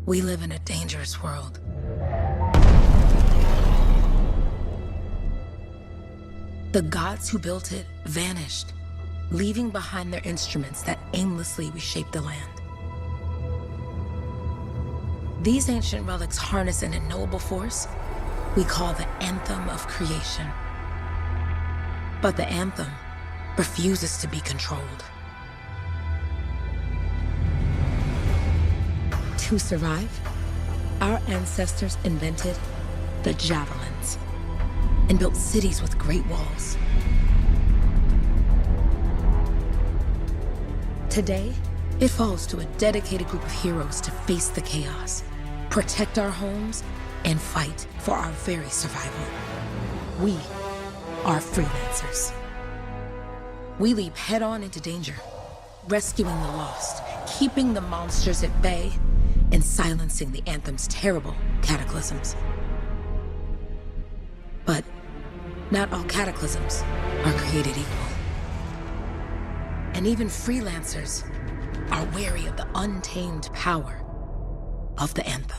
We live in a dangerous world. The gods who built it vanished, leaving behind their instruments that aimlessly reshaped the land. These ancient relics harness an unknowable force we call the Anthem of creation. But the Anthem refuses to be controlled. To survive, our ancestors invented the javelins and built cities with great walls. Today, it falls to a dedicated group of heroes to face the chaos, protect our homes, and fight for our very survival. We are freelancers. We leap head-on into danger, rescuing the lost, keeping the monsters at bay, and silencing the Anthem's terrible cataclysms. But not all cataclysms are created equal. And even freelancers are wary of the untamed power of the Anthem.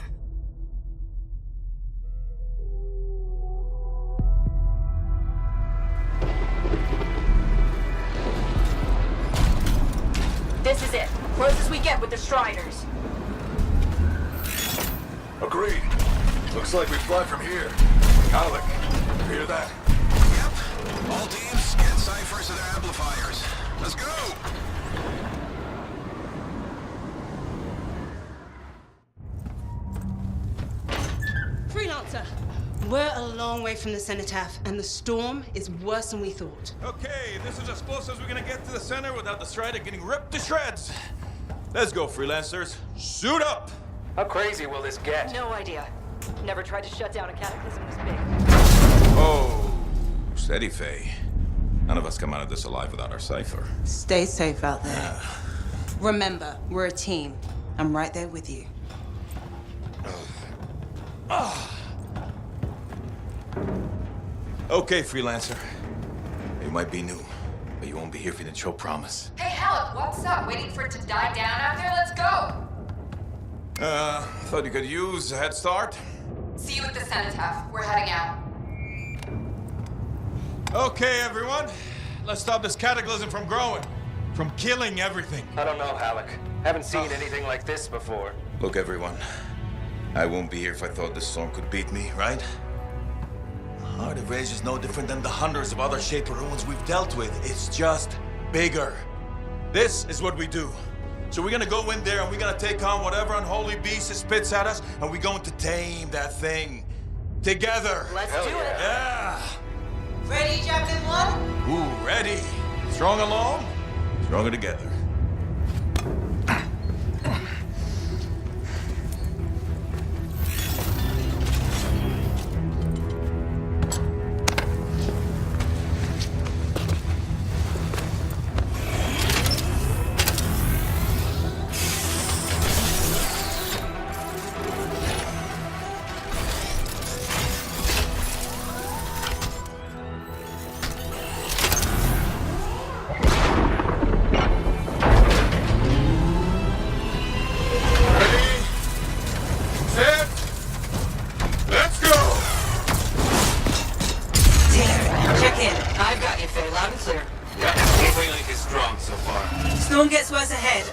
This is it. Closest we get with the Striders. Agreed. Looks like we fly from here. Alec, you hear that? Yep. All teams, get ciphers to their amplifiers. Let's go! Freelancer, we're a long way from the cenotaph, and the storm is worse than we thought. Okay, this is as close as we're gonna get to the center without the Strider getting ripped to shreds. Let's go, freelancers. Suit up! How crazy will this get? No idea. Never tried to shut down a cataclysm this big. Oh, steady, Faye. None of us come out of this alive without our cipher. Stay safe out there. Remember, we're a team. I'm right there with you. Okay, freelancer. You might be new, but you won't be here if you didn't show promise. Hey, Alec, what's up? Waiting for it to die down out there? Let's go! Thought you could use a head start. See you at the cenotaph. We're heading out. Okay, everyone. Let's stop this cataclysm from growing, from killing everything. I don't know, Alec. Haven't seen anything like this before. Look, everyone. I won't be here if I thought this storm could beat me, right? Heart of Rage is no different than the hundreds of other Shaper ruins we've dealt with. It's just bigger. This is what we do. So we're gonna go in there and we're gonna take on whatever unholy beast it spits at us, and we're going to tame that thing. Together. Let's do it. Yeah. Ready, Javelin 1? Ooh, ready. Strong alone, stronger together.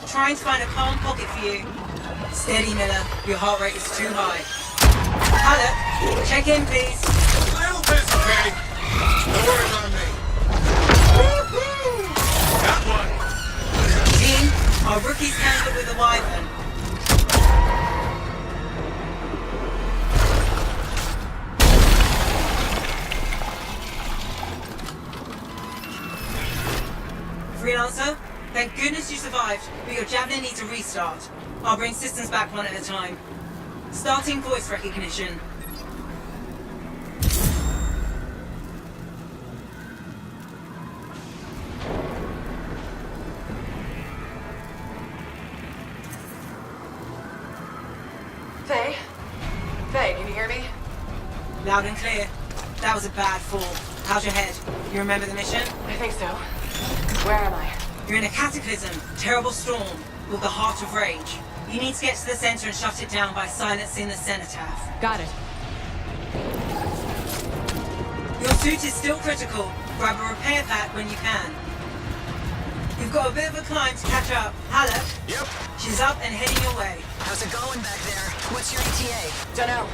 Trying to find a calm pocket for you. Steady, Miller. Your heart rate is too high. Alec, check in, please. A little busy, Faye. No worries on me. Got one. Team, our rookies handled with a wyvern. Freelancer? Thank goodness you survived, but your Javelin needs a restart. I'll bring systems back one at a time. Starting voice recognition. Faye? Faye, can you hear me? Loud and clear. That was a bad fall. How's your head? You remember the mission? I think so. Where am I? You're in a cataclysm, terrible storm, with the Heart of Rage. You need to get to the center and shut it down by silencing the cenotaph. Got it. Your suit is still critical. Grab a repair pack when you can. You've got a bit of a climb to catch up. Halleck? Yep. She's up and heading your way. How's it going back there? What's your ETA? Dunno.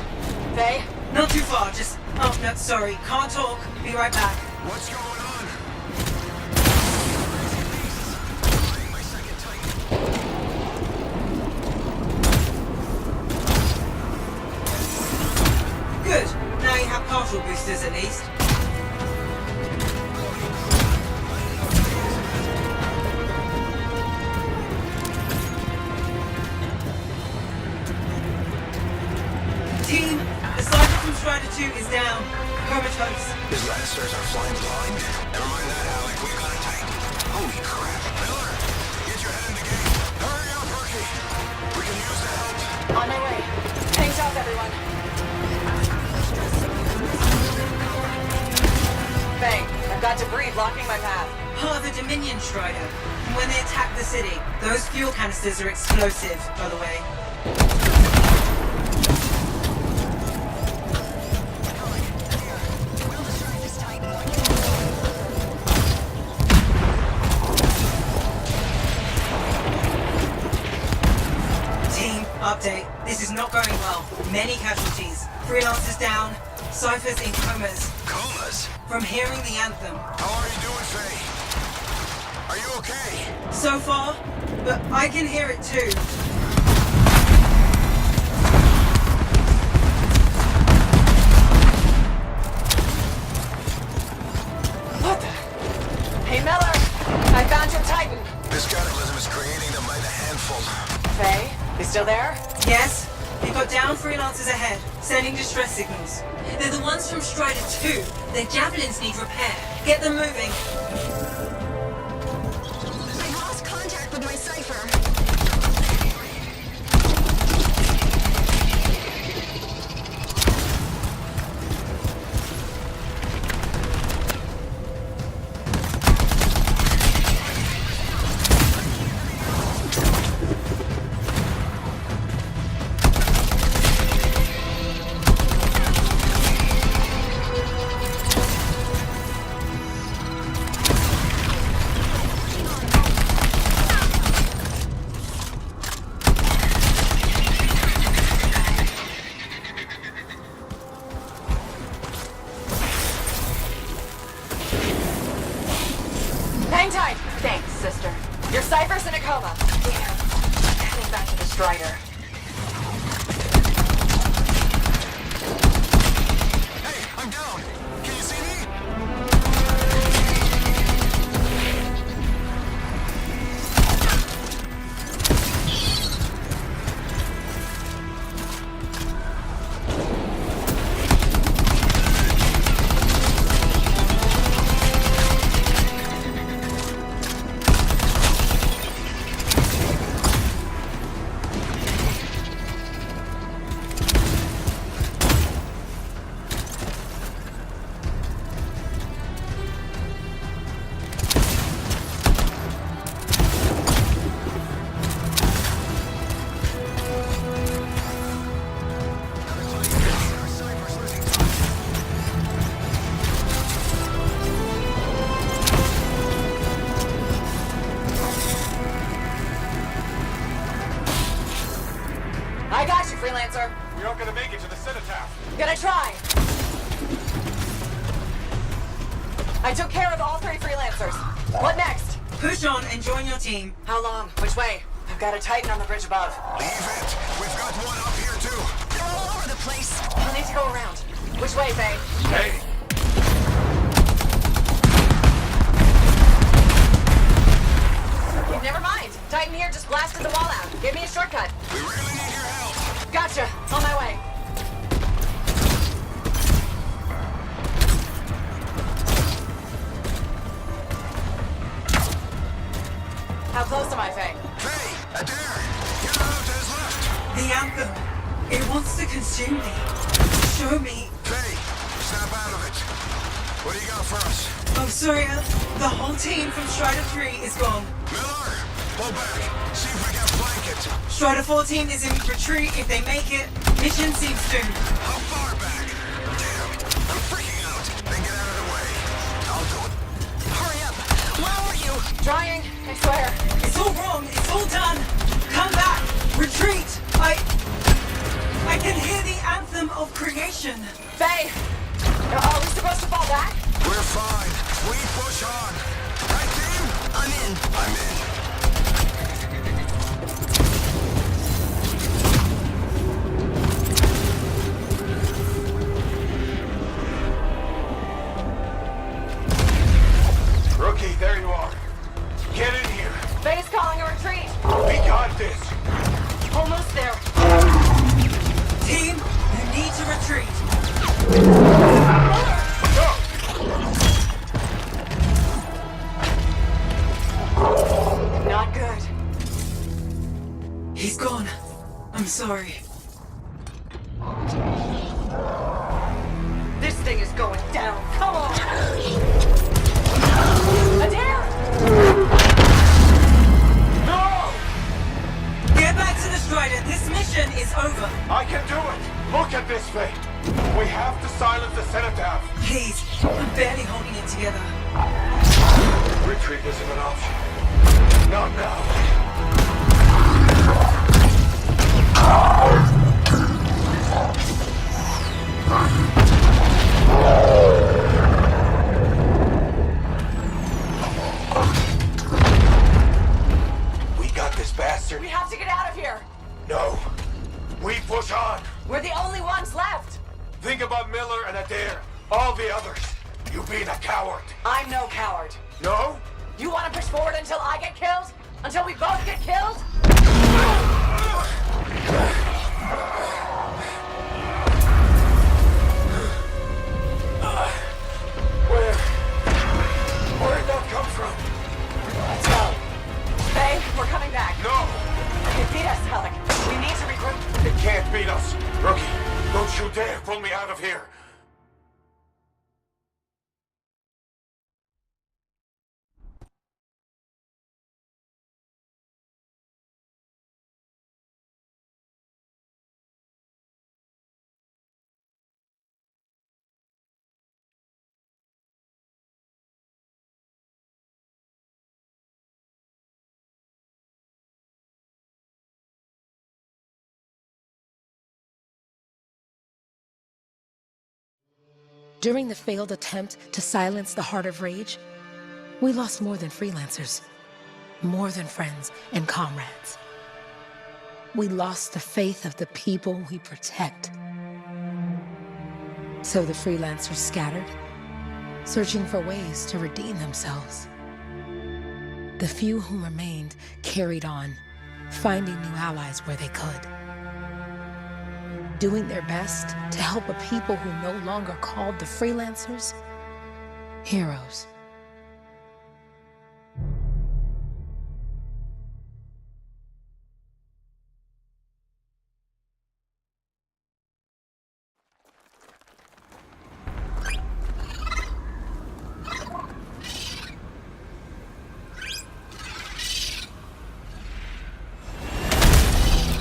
Faye? Not too far, just... Oh, no, sorry. Can't talk. Be right back. What's going on? My second Titan. Good. Now you have partial boosters at least. Team, the Cypher from Strider 2 is down. Comatose. His Lancers are flying blind. Never mind that, Alec. We've got a Titan. Holy crap. Miller, get your head in the game. Hurry up, rookie. We can use the help. On my way. Thanks off, everyone. Faye, I've got debris blocking my path. Part of the Dominion Strider. And when they attack the city, those fuel canisters are explosive, by the way. Update. This is not going well. Many casualties. Freelancers down. Cyphers in comas. Comas? From hearing the anthem. How are you doing, Faye? Are you okay? So far, but I can hear it too. What the? Hey, Miller! I found your Titan! This cataclysm is creating them by the handful. Faye? You still there? Yes? You've got down freelancers ahead, sending distress signals. They're the ones from Strider 2. Their javelins need repair. Get them moving. I lost contact with my Cypher. Hang tight! Thanks, sister. Your Cypher's in a coma. Damn. Heading back to the Strider. Hey, I'm down. Can you see me? I got you, freelancer. We aren't gonna make it to the cenotaph. Gonna try. I took care of all 3 freelancers. What next? Push on and join your team. How long? Which way? I've got a Titan on the bridge above. Leave it. We've got one up here, too. They're all over the place. I'll need to go around. Which way, Faye? Hey, Never mind. Titan here just blasted the wall out. Give me a shortcut. We really need your help. Gotcha. On my way. How close am I, Faye? Faye, Adair, get out to his left. The anthem. It wants to consume me. Show me. Faye, snap out of it. What do you got for us? Oh, sorry. The whole team from Strider 3 is gone. Miller, pull back. See if we can flank it. it. Strider 14 is in retreat. If they make it, mission seems doomed. How far back? Damn, I'm freaking out. Then get out of the way. I'll do it. Hurry up! Where are you? Trying, I swear. It's all wrong. It's all done. Come back. Retreat. I can hear the anthem of creation. Faye! Are we supposed to fall back? We're fine. We push on. Right, team? I'm in. I'm in. Rookie, there you are. Get in here. Faye's calling a retreat. We got this. Almost there. Team, you need to retreat. Not good. He's gone. I'm sorry. This thing is going down. Come on. Adair! No! Get back to the Strider. This mission is over. I can do it. Look at this, Faye. We have to silence the Senate. Please, I'm barely holding it together. Retreat isn't an option. Not now. We got this bastard. We have to get out of here. No. We push on. We're the only ones left. Think about Miller and Adair. All the others. You being a coward. I'm no coward. No? You want to push forward until I get killed? Until we both get killed? Where'd that come from? Let's go. Faye, we're coming back. No! They beat us, Alec. We need to regroup. It can't beat us. Rookie, don't you dare pull me out of here. During the failed attempt to silence the Heart of Rage, we lost more than freelancers, more than friends and comrades. We lost the faith of the people we protect. So the freelancers scattered, searching for ways to redeem themselves. The few who remained carried on, finding new allies where they could. Doing their best to help a people who no longer called the freelancers heroes.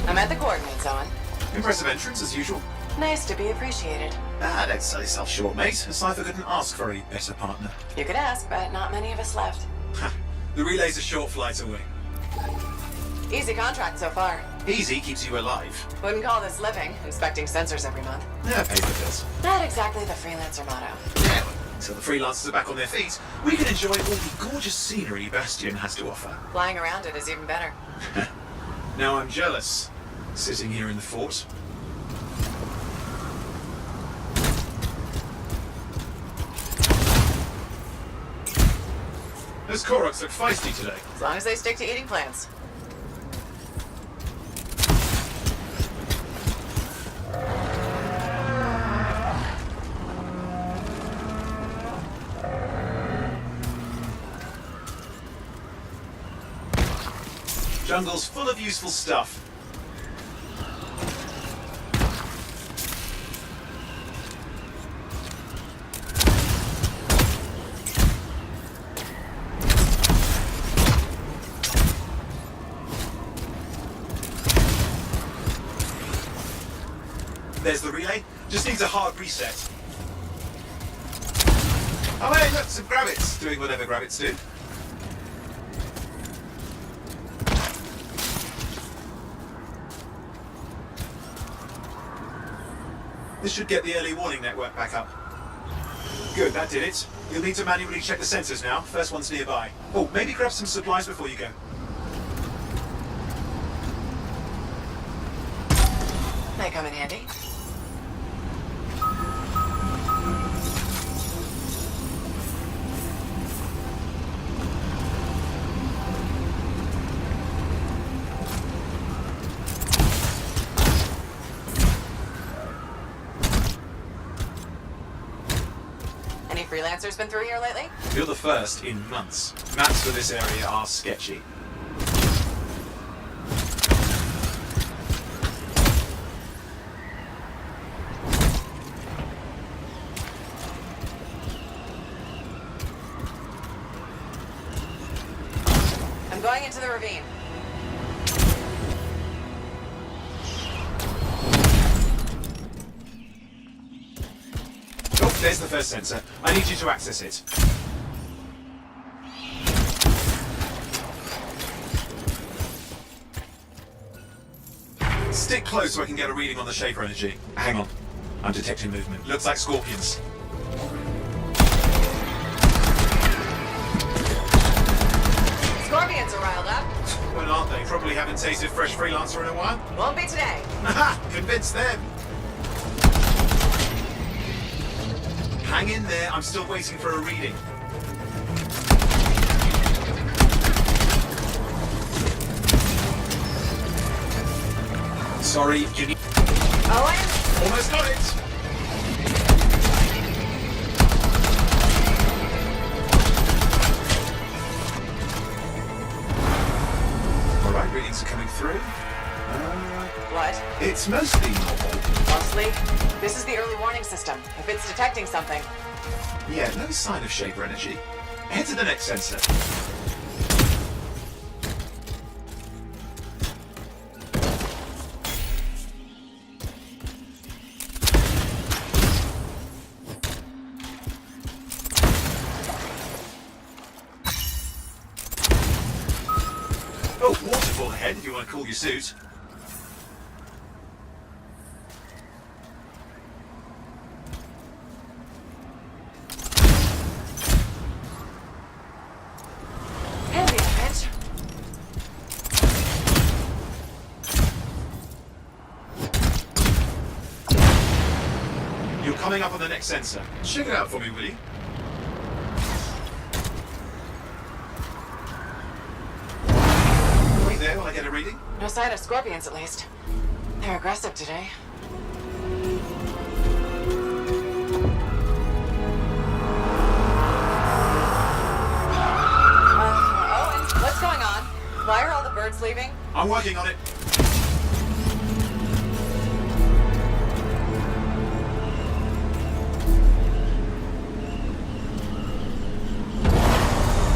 I'm at the coordinates, Owen. Impressive entrance, as usual. Nice to be appreciated. Don't sell yourself short, mate. A cipher couldn't ask for a better partner. You could ask, but not many of us left. The relay's a short flight away. Easy contract so far. Easy keeps you alive. Wouldn't call this living, inspecting sensors every month. Yeah, paper bills. Not exactly the freelancer motto. Yeah, until the freelancers are back on their feet, we can enjoy all the gorgeous scenery Bastion has to offer. Flying around it is even better. Now I'm jealous, sitting here in the fort. Those Koroks look feisty today. As long as they stick to eating plants. Jungle's full of useful stuff. There's the relay. Just needs a hard reset. Oh hey, look, some grabbits doing whatever grabbits do. This should get the early warning network back up. Good, that did it. You'll need to manually check the sensors now. First one's nearby. Oh, maybe grab some supplies before you go. May come in handy. Any freelancers been through here lately? You're the first in months. Maps for this area are sketchy. I'm going into the ravine. Oh, there's the first sensor. I need you to access it. Stick close so I can get a reading on the Schaefer energy. Hang on. I'm detecting movement. Looks like scorpions. Scorpions are riled up. Well, aren't they? Probably haven't tasted fresh freelancer in a while. Won't be today. Haha! Convince them! Hang in there, I'm still waiting for a reading. Sorry, you need... Owen? Almost got it! Alright, readings are coming through. What? It's mostly normal. Mostly? This is the early warning system. If it's detecting something. Yeah, no sign of Schaefer energy. Head to the next sensor. Oh, waterfall ahead if you want to cool your suit. Handy, bitch. You're coming up on the next sensor. Check it out for me, will you? Wait there while I get a reading. No sign of scorpions, at least. They're aggressive today. Owen, what's going on? Why are all the birds leaving? I'm working on it.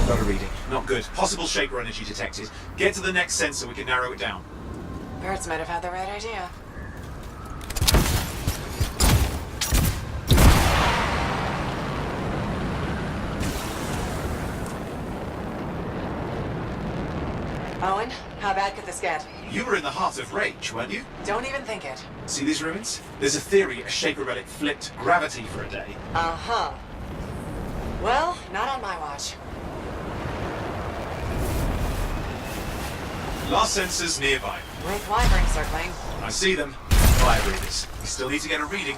Got a reading. Not good. Possible Schaefer energy detected. Get to the next sensor, we can narrow it down. Birds might have had the right idea. Owen, how bad could this get? You were in the heart of rage, weren't you? Don't even think it. See these ruins? There's a theory a Schaefer relic flipped gravity for a day. Uh-huh. Well, not on my watch. Last sensor's nearby. With wyvern circling. I see them. Fire breathers. We still need to get a reading.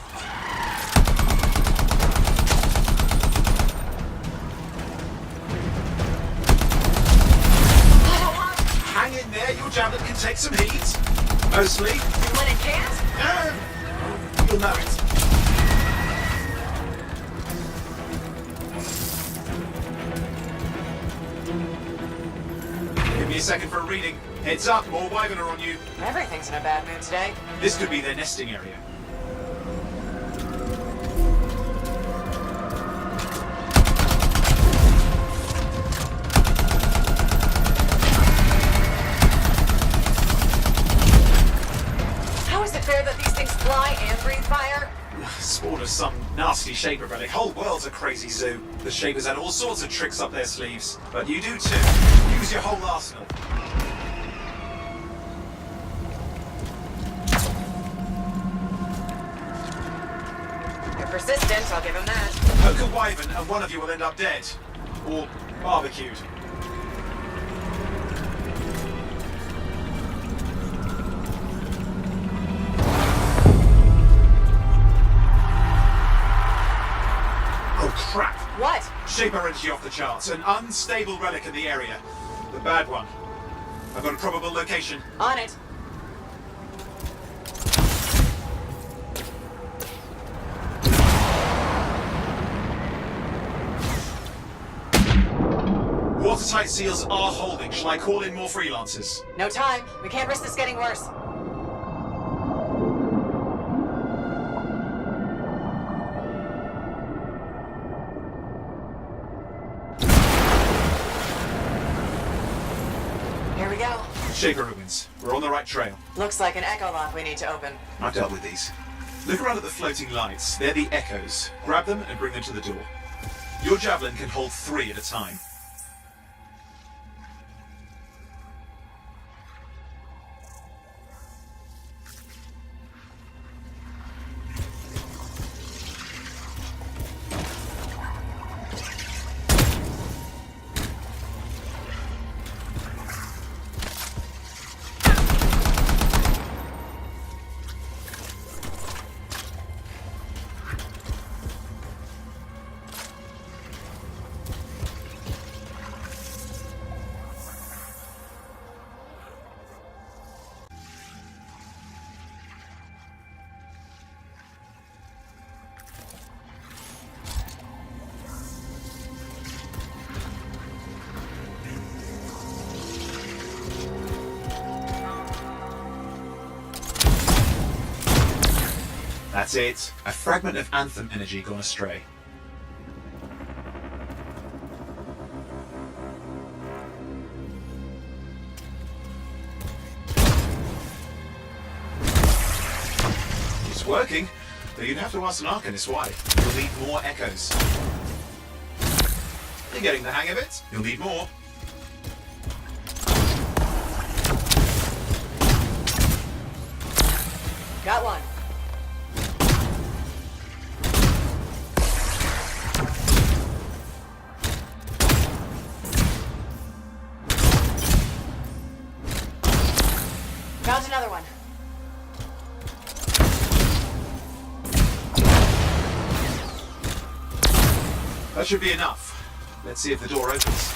Hang in there, your javelin can take some heat. Mostly. And when it can't? You'll know it. Give me a second for a reading. Heads up, more wyvern are on you. Everything's in a bad mood today. This could be their nesting area. How is it fair that these things fly and breathe fire? spawn of some nasty Shaper relic. Whole world's a crazy zoo. The Shapers had all sorts of tricks up their sleeves. But you do too. Use your whole arsenal. They're persistent, I'll give him that. Poke a wyvern and one of you will end up dead. Or barbecued. Crap! What? Shaper energy off the charts. An unstable relic in the area. The bad one. I've got a probable location. On it. Watertight seals are holding. Shall I call in more freelancers? No time. We can't risk this getting worse. Here we go. Shaper ruins. We're on the right trail. Looks like an echo lock we need to open. I've dealt with these. Look around at the floating lights. They're the echoes. Grab them and bring them to the door. Your javelin can hold 3 at a time. That's it. A fragment of Anthem energy gone astray. It's working, though you'd have to ask an Arcanist why. You'll need more echoes. You're getting the hang of it. You'll need more. Got one. Found another one. That should be enough. Let's see if the door opens.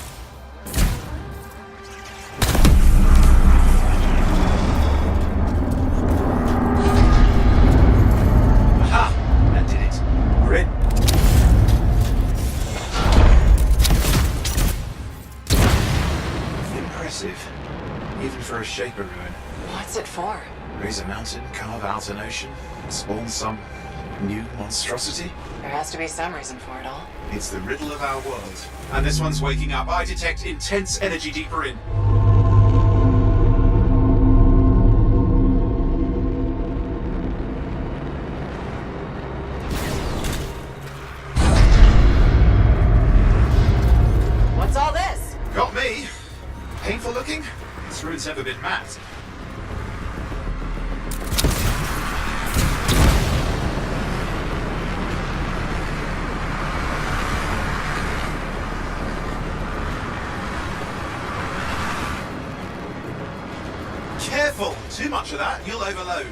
Aha! That did it. We're in. Impressive. Even for a Shaper ruin. What's it for? Raise a mountain, carve out an ocean, spawn some new monstrosity? There has to be some reason for it all. It's the riddle of our world. And this one's waking up. I detect intense energy deeper in. What's all this? Got me. Painful looking? This ruin's never been mapped. Careful! Too much of that, you'll overload.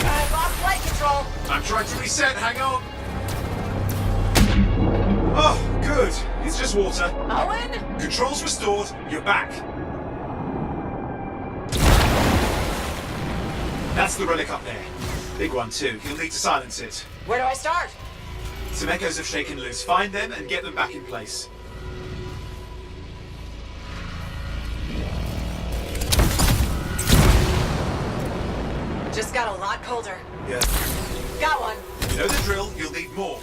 I lost flight control. I'm trying to reset, hang on. Oh, good. It's just water. Owen? Controls restored, you're back. That's the relic up there. Big one too. You'll need to silence it. Where do I start? Some echoes have shaken loose. Find them and get them back in place. Just got a lot colder. Yeah. Got one. You know the drill. You'll need more.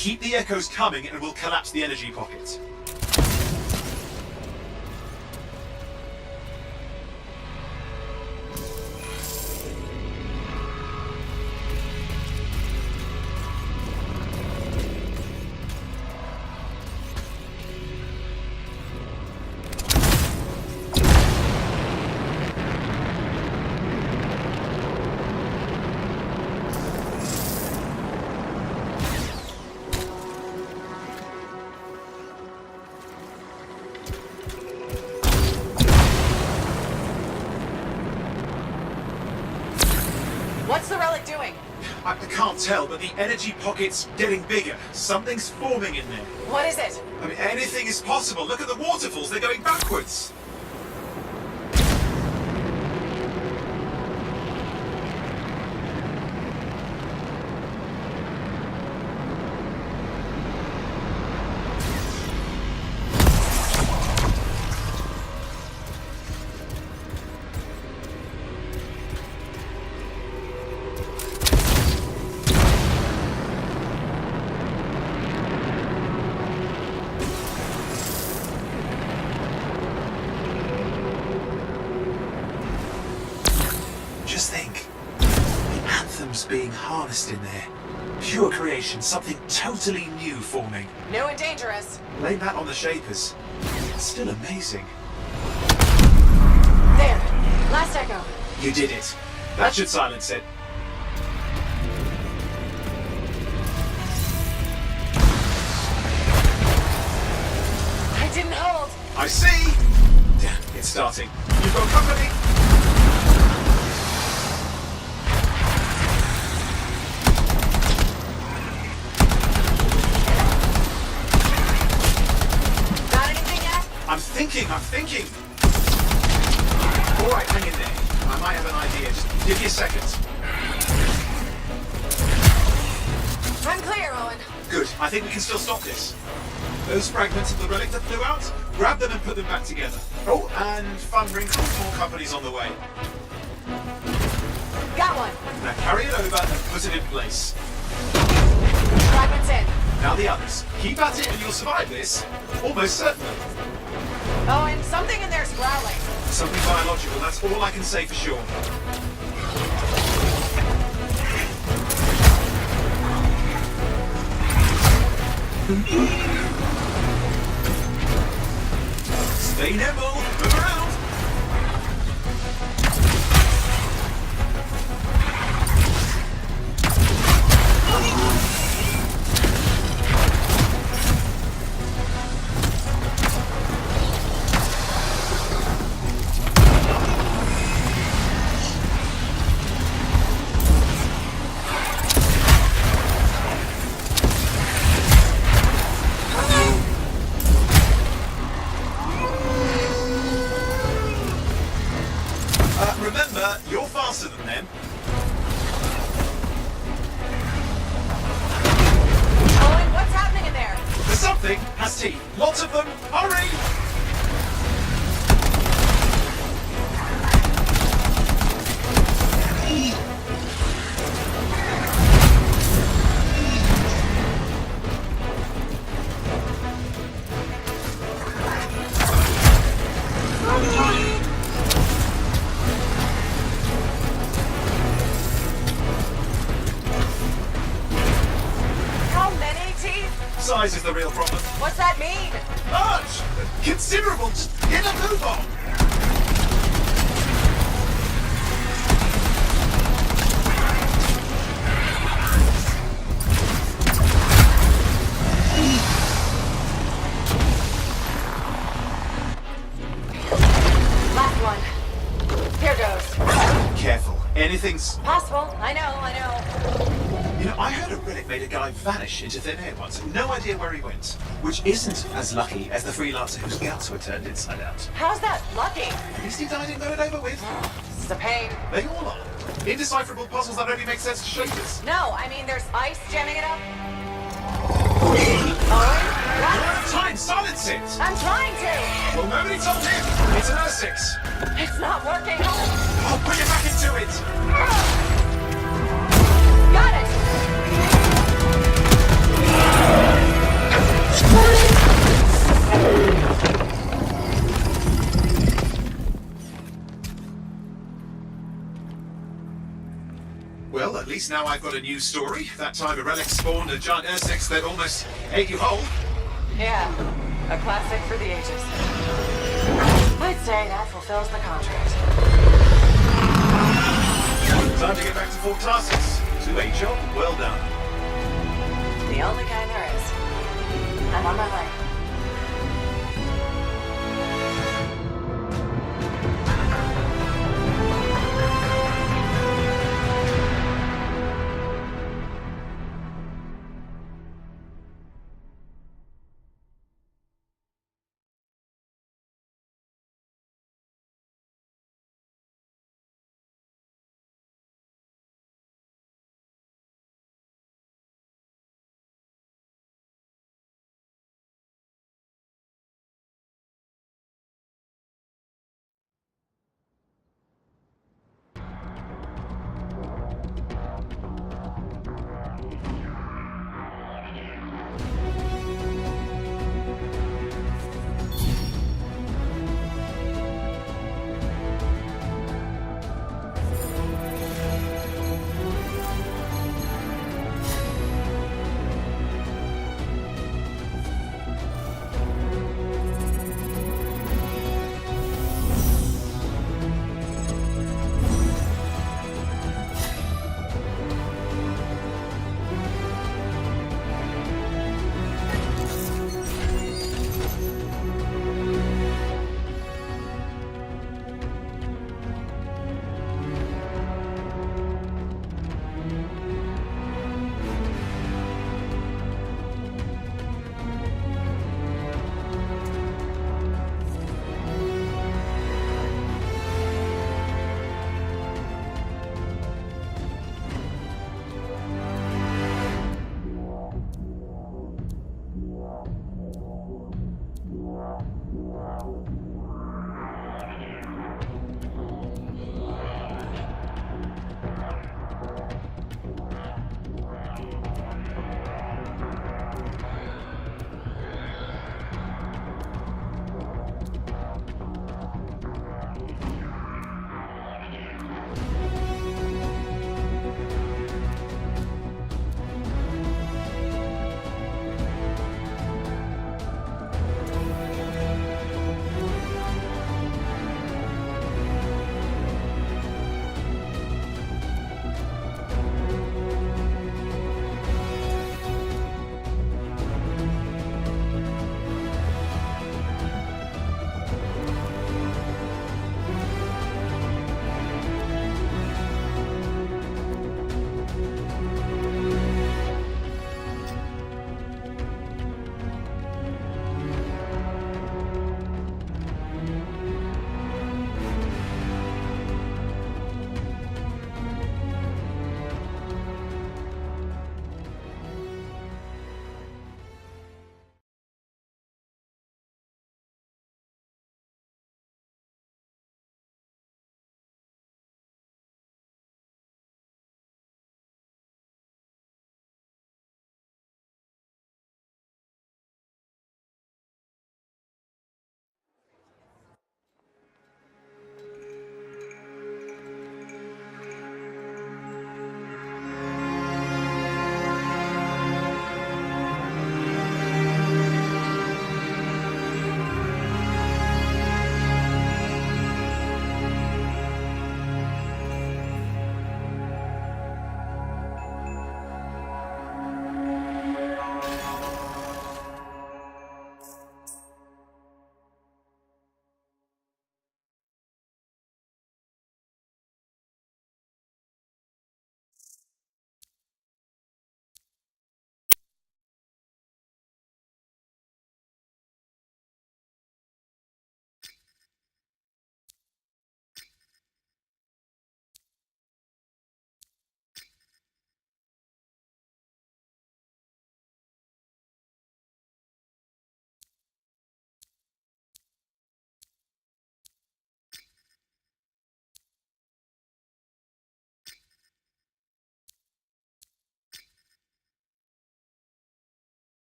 Keep the echoes coming and we'll collapse the energy pocket. What's the relic doing? I can't tell, but the energy pocket's getting bigger. Something's forming in there. What is it? I mean, anything is possible. Look at the waterfalls, they're going backwards. Just think, the Anthem's being harnessed in there. Pure creation, something totally new forming. New and dangerous. Blame that on the Shapers. It's still amazing. There. Last echo. You did it. That should silence it. I didn't hold. I see! Damn, it's starting. You've got company! I'm thinking. All right, hang in there. I might have an idea. Just give me a second. I'm clear, Owen. Good. I think we can still stop this. Those fragments of the relic that flew out, grab them and put them back together. Oh, and fun wrinkles, more companies on the way. Got one. Now carry it over and put it in place. Fragments in. Now the others. Keep at it and you'll survive this. Almost certainly. Oh, and something in there's growling. Something biological, that's all I can say for sure. Stay nimble, move around. Remember, you're faster than them. Owen, what's happening in there? The something has teeth. Lots of them. Hurry! Size is the real problem. What's that mean? Large! Considerable! Just get a move on! Last one. Here goes. Careful. Anything's Possible. I know. You know, I heard a relic made a guy vanish into thin air once. No idea where he went. Which isn't as lucky as the freelancer whose guts were turned inside out. How's that lucky? At least he died and got it over with. This is a pain. They all are. Indecipherable puzzles that only make sense to Shapers. No, I mean there's ice jamming it up. Owen? You're What? out of time! Silence it! I'm trying to. Well, nobody told him. It's an R6. It's not working. Oh, put it back into it! Got it. least now I've got a new story. That time a relic spawned a giant Ursex that almost ate you whole. Yeah, a classic for the ages. I'd say that fulfills the contract. Time to get back to Fort Tarsus. To a job well done. The only kind there is. I'm on my way.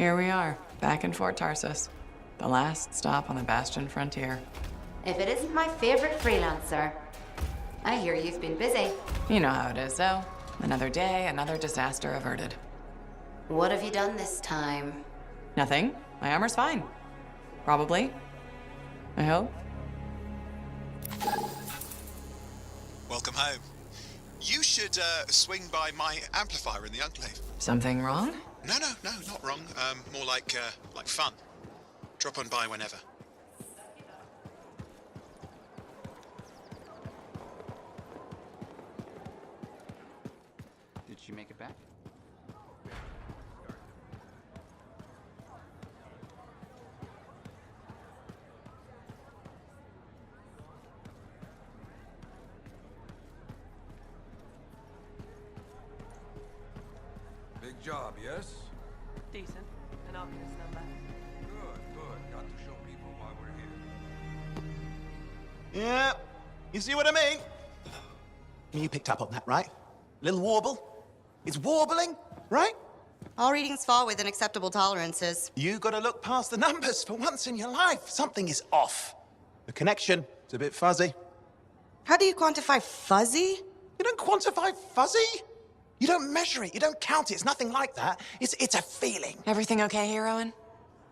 Here we are, back in Fort Tarsus. The last stop on the Bastion frontier. If it isn't my favorite freelancer. I hear you've been busy. You know how it is, though. Another day, another disaster averted. What have you done this time? Nothing. My armor's fine. Probably. I hope. Welcome home. You should swing by my amplifier in the Enclave. Something wrong? No, not wrong. More like fun. Drop on by whenever. Did she make it back? Big job, yes? Decent. An obvious number. Good. Got to show people why we're here. Yeah, you see what I mean? You picked up on that, right? Little warble. It's warbling, right? All readings fall within acceptable tolerances. You gotta look past the numbers for once in your life. Something is off. The connection is a bit fuzzy. How do you quantify fuzzy? You don't quantify fuzzy. You don't measure it. You don't count it. It's nothing like that. It's a feeling. Everything okay here, Owen?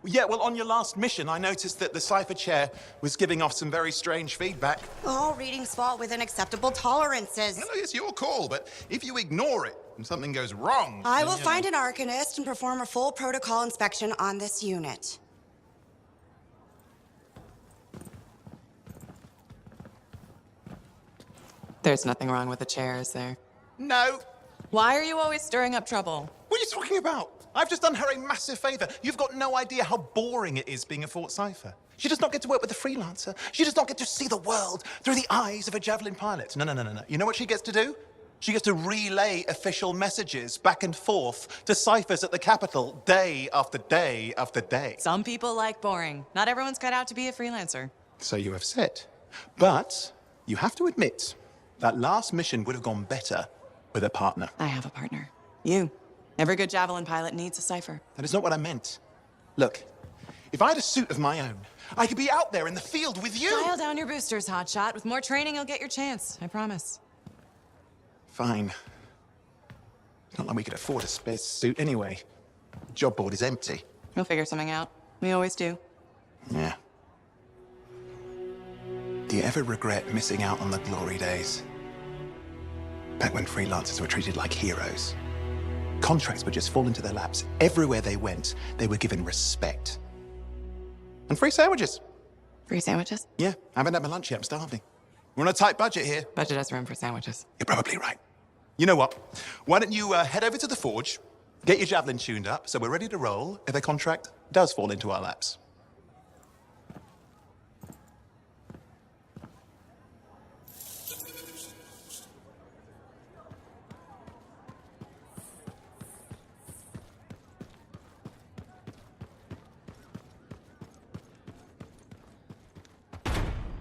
Yeah, well, on your last mission, I noticed that the cipher chair was giving off some very strange feedback. All readings fall within acceptable tolerances. No, it's your call, but if you ignore it and something goes wrong... I will find an arcanist and perform a full protocol inspection on this unit. There's nothing wrong with the chair, is there? No. Why are you always stirring up trouble? What are you talking about? I've just done her a massive favor. You've got no idea how boring it is being a Fort Cipher. She does not get to work with a freelancer. She does not get to see the world through the eyes of a javelin pilot. No. You know what she gets to do? She gets to relay official messages back and forth to ciphers at the Capitol day after day after day. Some people like boring. Not everyone's cut out to be a freelancer. So you have said. But you have to admit, that last mission would have gone better with a partner. I have a partner. You. Every good javelin pilot needs a cipher. That is not what I meant. Look, if I had a suit of my own, I could be out there in the field with you. Dial down your boosters, hotshot. With more training, you'll get your chance. I promise. Fine. It's not like we could afford a spare suit anyway. The job board is empty. We'll figure something out. We always do. Yeah. Do you ever regret missing out on the glory days? Back when freelancers were treated like heroes. Contracts would just fall into their laps. Everywhere they went, they were given respect. And free sandwiches. Free sandwiches? Yeah, I haven't had my lunch yet. I'm starving. We're on a tight budget here. Budget has room for sandwiches. You're probably right. You know what? Why don't you head over to the forge, get your javelin tuned up, so we're ready to roll if a contract does fall into our laps.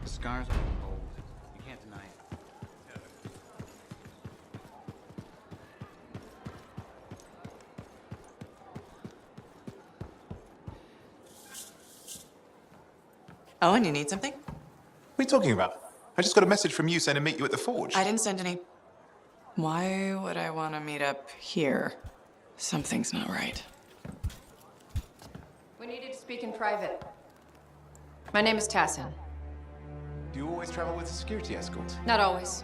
Scars are old. You can't deny it. Owen, you need something? What are you talking about? I just got a message from you saying to meet you at the forge. I didn't send any. Why would I want to meet up here? Something's not right. We needed to speak in private. My name is Tassin. Do you always travel with a security escort? Not always.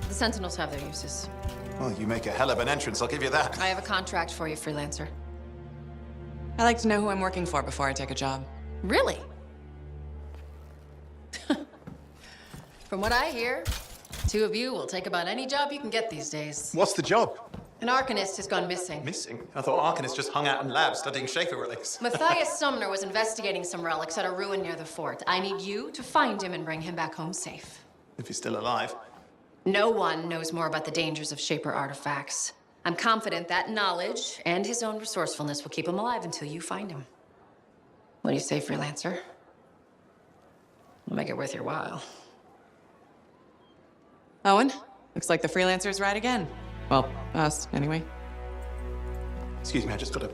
The Sentinels have their uses. Well, you make a hell of an entrance, I'll give you that. I have a contract for you, freelancer. I like to know who I'm working for before I take a job. Really? From what I hear, two of you will take about any job you can get these days. What's the job? An arcanist has gone missing. Missing? I thought arcanists just hung out in labs studying Schaefer relics. Matthias Sumner was investigating some relics at a ruin near the fort. I need you to find him and bring him back home safe. If he's still alive. No one knows more about the dangers of Shaper artifacts. I'm confident that knowledge and his own resourcefulness will keep him alive until you find him. What do you say, freelancer? We'll make it worth your while. Owen, looks like the freelancer's right again. Well, us, anyway. Excuse me, I just got a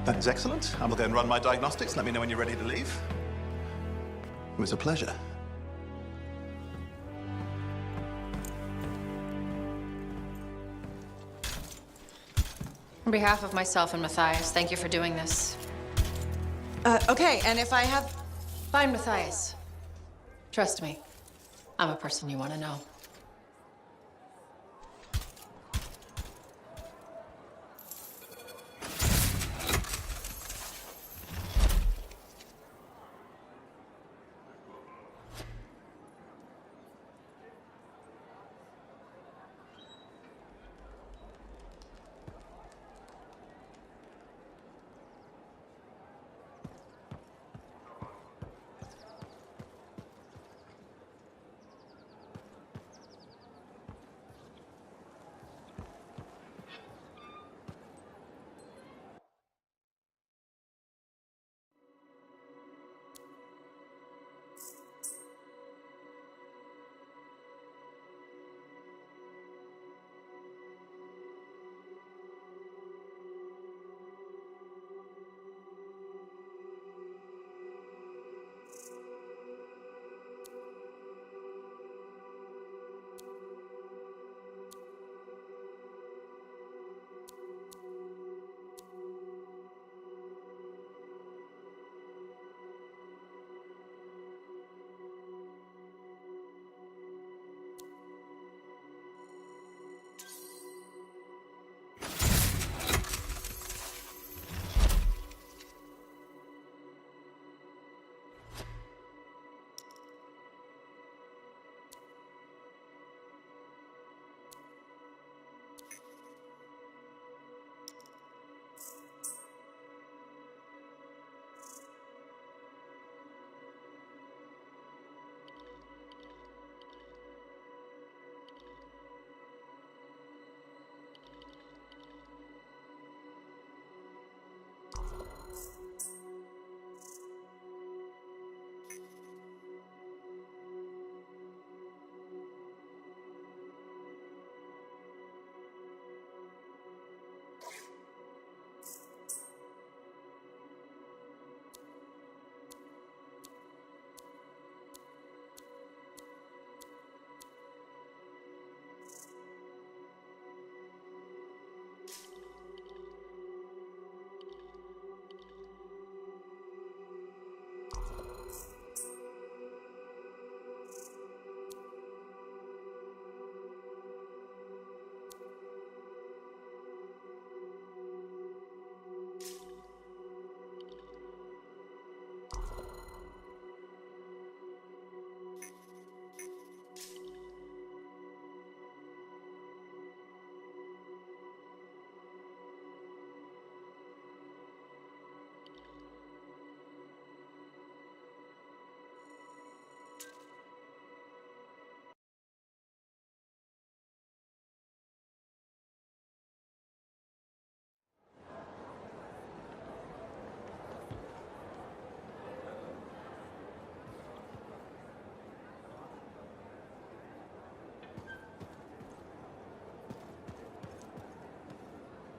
That is excellent. I will go and run my diagnostics. Let me know when you're ready to leave. It was a pleasure. On behalf of myself and Matthias, thank you for doing this. Okay, and if I have... Fine, Matthias. Trust me, I'm a person you want to know.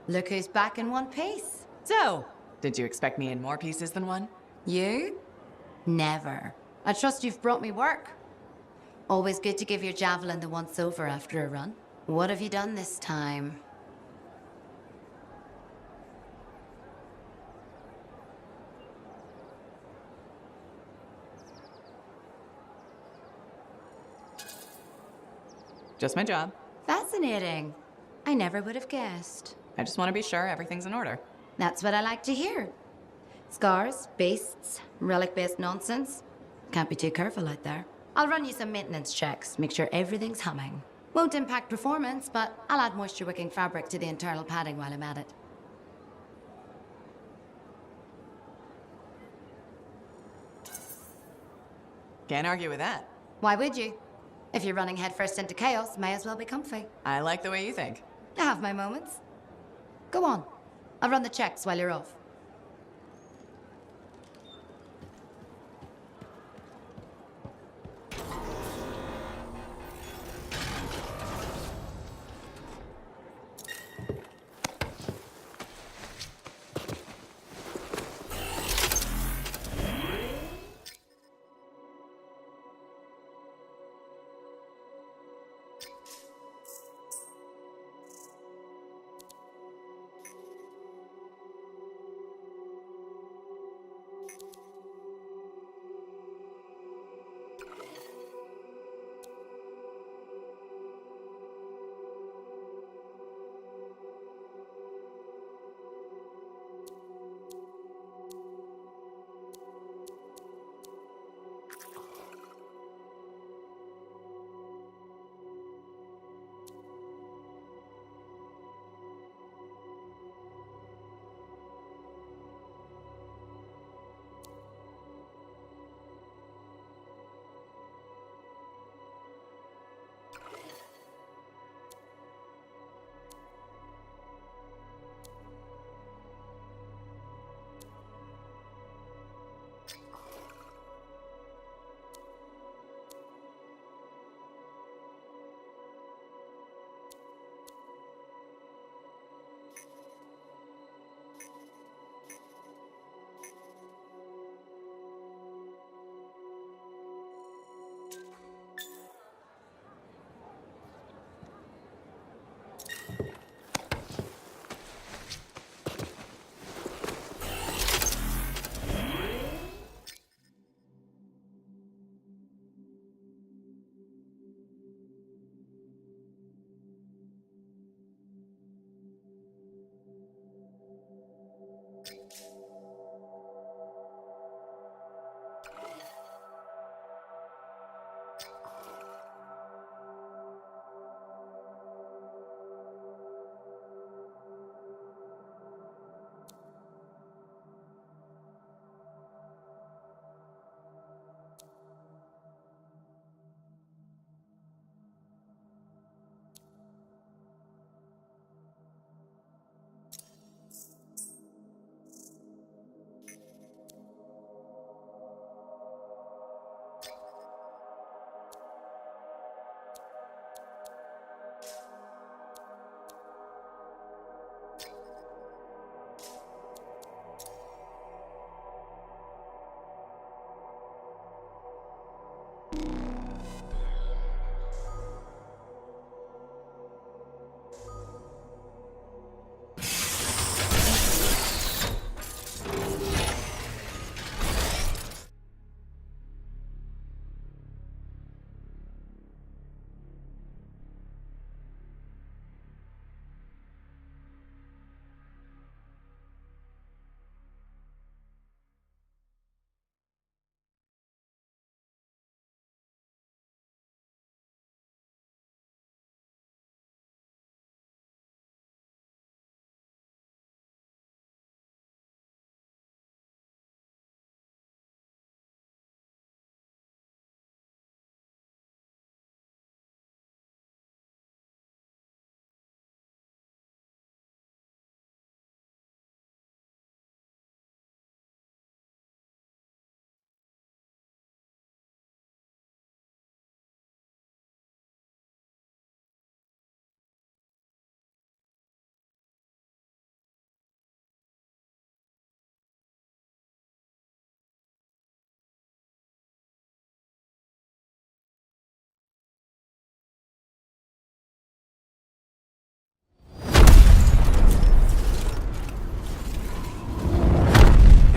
Look who's back in one piece. So, did you expect me in more pieces than one? You? Never. I trust you've brought me work. Always good to give your javelin the once-over after a run. What have you done this time? Just my job. Fascinating. I never would have guessed. I just want to be sure everything's in order. That's what I like to hear. Scars, beasts, relic-based nonsense. Can't be too careful out there. I'll run you some maintenance checks, make sure everything's humming. Won't impact performance, but I'll add moisture-wicking fabric to the internal padding while I'm at it. Can't argue with that. Why would you? If you're running headfirst into chaos, may as well be comfy. I like the way you think. I have my moments. Go on. I'll run the checks while you're off.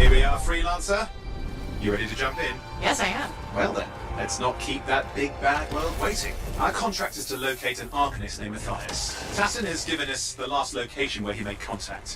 Here we are, freelancer. You ready to jump in? Yes, I am. Well then, let's not keep that big bad world waiting. Our contract is to locate an Arcanist named Matthias. Tassin has given us the last location where he made contact.